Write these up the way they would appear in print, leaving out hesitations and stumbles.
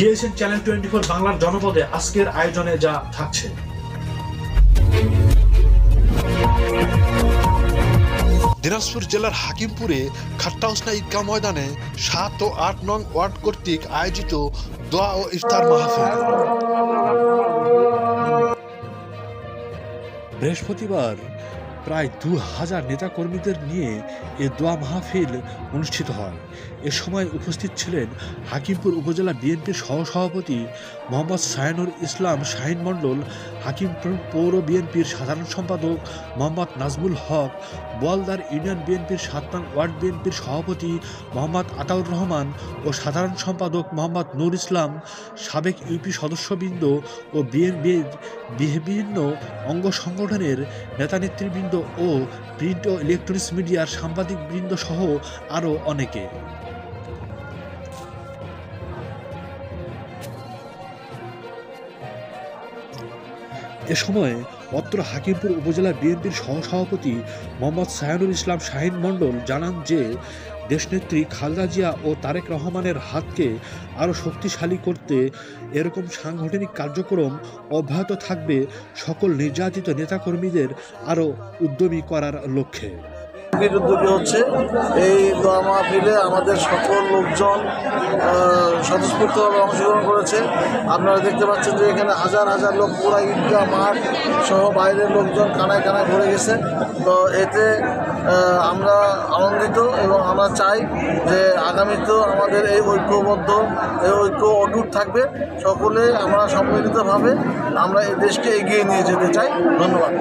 DSN channel 24 বাংলার জনপদে আজকের আয়োজনে যা থাকছে। দিনাজপুর জেলার হাকিমপুরে খাট্টাউসনা ঈদগাহ ময়দানে ৭ ও ৮ নং ওয়ার্ড কর্তৃক আয়োজিত দোয়া ও ইফতার মাহফিল। বৃহস্পতিবার প্রায় ২০০০ নেতাকর্মীদের নিয়ে এ দোয়া মাহফিল অনুষ্ঠিত হয়। এ সময় উপস্থিত ছিলেন হাকিমপুর উপজেলা বিএনপির সহসভাপতি মোহাম্মদ শাহিনুর ইসলাম শাহিন মণ্ডল, হাকিমপুর পৌর বিএনপির সাধারণ সম্পাদক মোহাম্মদ নাজমুল হক, বোয়ালদার ইউনিয়ন বিএনপির ৭ নং ওয়ার্ড বিএনপির সভাপতি মোহাম্মদ আতাউর রহমান ও সাধারণ সম্পাদক মোহাম্মদ নূর ইসলাম, সাবেক ইউপি সদস্যবৃন্দ ও বিএনপির বিভিন্ন অঙ্গ সংগঠনের নেতানেতৃবৃন্দ ও প্রিন্ট ও ইলেকট্রনিক্স মিডিয়ার সাংবাদিকবৃন্দ সহ আরও অনেকে। এ সময় অত্র হাকিমপুর উপজেলা বিএনপির সহসভাপতি মোহাম্মদ শাহিনুর ইসলাম শাহিন মণ্ডল জানান যে দেশনেত্রী খালেদা জিয়া ও তারেক রহমানের হাতকে আরও শক্তিশালী করতে এরকম সাংগঠনিক কার্যক্রম অব্যাহত থাকবে সকল নির্যাতিত নেতাকর্মীদের আরও উদ্যমী করার লক্ষ্যে। উদ্যোগী হচ্ছে এই দোয়া মাহফিলে আমাদের সকল লোকজন স্বতঃস্ফূর্তভাবে অংশগ্রহণ করেছে। আপনারা দেখতে পাচ্ছেন যে এখানে হাজার হাজার লোক পুরা ঈদগাহ মাঠ সহ বাইরের লোকজন কানায় কানায় ভরে গেছে। তো এতে আমরা আনন্দিত এবং আমরা চাই যে আগামীতেও আমাদের এই ঐক্য অটুট থাকবে। সকলে আমরা সম্মিলিতভাবে আমরা এই দেশকে এগিয়ে নিয়ে যেতে চাই। ধন্যবাদ।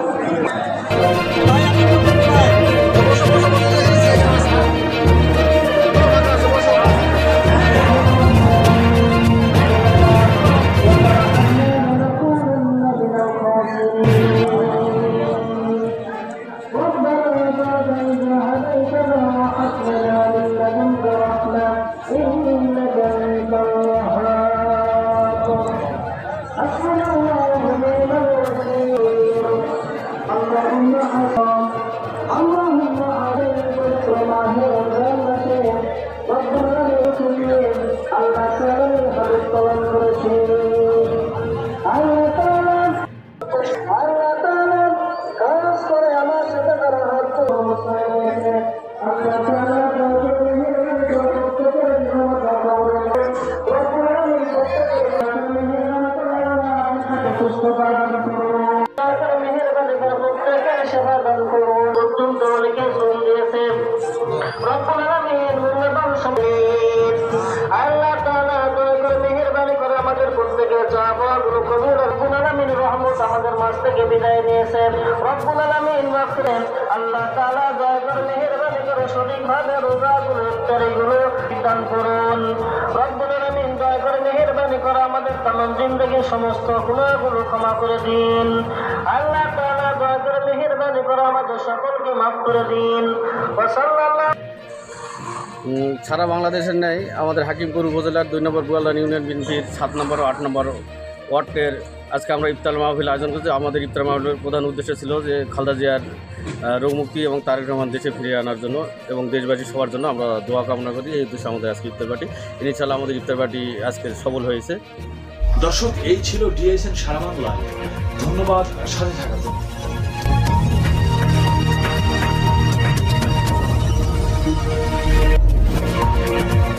আমাদের মাঝ থেকে বিদায় নিয়েছেন। রব্বুল আলামিন মাফ করেন। আল্লাহ তাআলা দয়া করে মেহেরবানি করে সঠিকভাবে রোজাগুলো ইফতারিগুলো দান করুন। রব্বুল আলামিন দয়া করে মেহেরবানি করে আমাদের তামাম জিন্দেগির সমস্ত গুনাহগুলো ক্ষমা করে দিন। আল্লাহ তাআলা দয়া করে মেহেরবানি করে আমাদের সকলকে মাফ করে দিন। সারা বাংলাদেশের ন্যায় আমাদের হাকিমপুর উপজেলার ২ নম্বর বোয়ালদার ইউনিয়ন বিএনপির ৭ নম্বর ও ৮ নম্বর ওয়ার্ডের আজকে আমরা ইফতার মাহফিল আয়োজন করছি। আমাদের ইফতার মাহফিলের প্রধান উদ্দেশ্য ছিল যে খালেদা জিয়ার রোগ মুক্তি এবং তারেক রহমান দেশে ফিরিয়ে আনার জন্য এবং দেশবাসী সবার জন্য আমরা দোয়া কামনা করি। এই উদ্দেশ্যে আমাদের আজকে ইফতার পার্টি। ইনশাআল্লাহ আমাদের ইফতার পার্টি আজকে সফল হয়েছে। দর্শক, এই ছিল ডিএসএন সারা বাংলা। ধন্যবাদ সাথে থাকার জন্য।